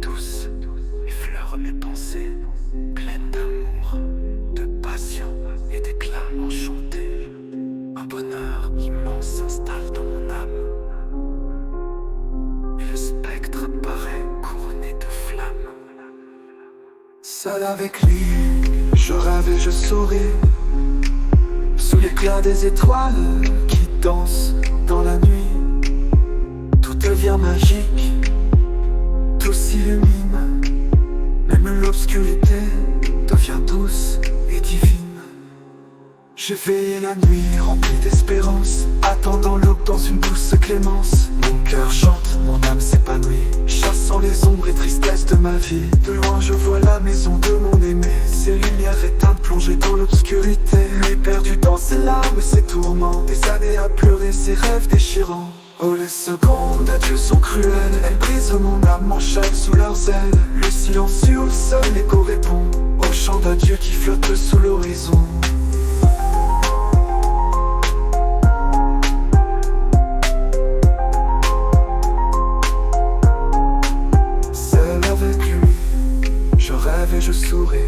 douce effleure mes pensées, pleines d'amour, de passion et d'éclat enchanté. Un bonheur immense s'installe dans mon âme, et le spectre apparaît couronné de flammes. Seul avec lui, je rêve et je souris, sous l'éclat des étoiles qui dansent dans la nuit. Tout devient magique, tout s'illumine, même l'obscurité devient douce et divine. J'ai veillé la nuit remplie d'espérance, attendant l'aube dans une douce clémence. Mon cœur chante, mon âme s'épanouit, chassant les ombres et tristesses de ma vie. De loin je vois la maison de mon aimé, ses lumières éteintes plongées dans l'obscurité. Mais perdu dans ses larmes et ses tourments, des années à pleurer ses rêves déchirants. Oh, les secondes d'adieu sont cruelles, elles brisent mon âme, m'enchaînent sous leurs ailes. Le silencieux au seul écho répond au chant d'adieu qui flotte sous l'horizon. Seul avec lui, je rêve et je souris,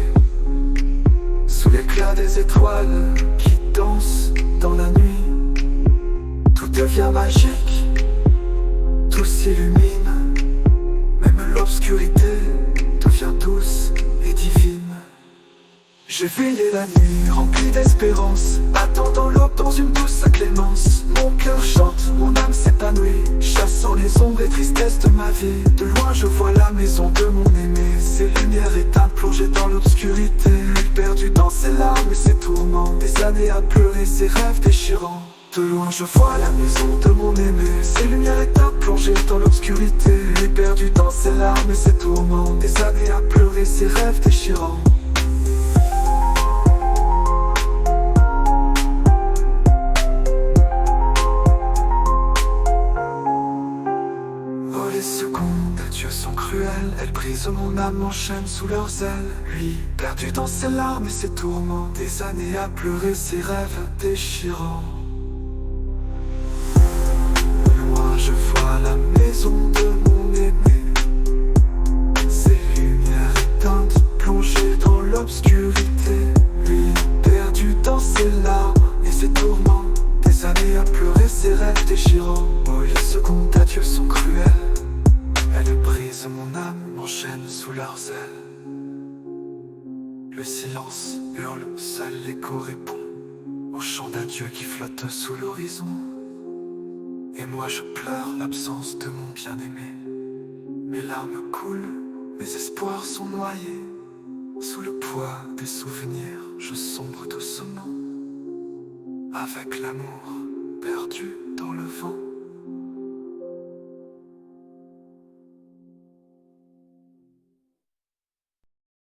sous l'éclat des étoiles qui dansent dans la nuit. Tout devient magique, tout s'illumine, même l'obscurité devient douce et divine. J'ai veillé la nuit remplie d'espérance, attendant l'aube dans une douce clémence. Mon cœur chante, mon âme s'épanouit, chassant les ombres et tristesses de ma vie. De loin je vois la maison de mon aimé, ses lumières éteintes plongées dans l'obscurité. Perdu dans ses larmes et ses tourments, des années à pleurer ses rêves déchirants. De loin je vois la maison de mon aimé, ses lumières éteintes plongées dans l'obscurité. Et perdu dans ses larmes et ses tourments, des années à pleurer ses rêves déchirants. Oh, les secondes d'adieu sont cruelles, elles brisent mon âme, m'enchaînent sous leurs ailes. Lui, perdu dans ses larmes et ses tourments, des années à pleurer ses rêves déchirants. Je vois la maison de mon aimé, ses lumières éteintes plongées dans l'obscurité. Lui, perdu dans ses larmes et ses tourments, des années à pleurer ses rêves déchirants. Oh, les secondes d'adieu sont cruelles, elles brisent mon âme, m'enchaînent sous leurs ailes. Le silence hurle, seul l'écho répond au chant d'adieu qui flotte sous l'horizon. Et moi je pleure l'absence de mon bien-aimé. Mes larmes coulent, mes espoirs sont noyés. Sous le poids des souvenirs, je sombre doucement, avec l'amour perdu dans le vent.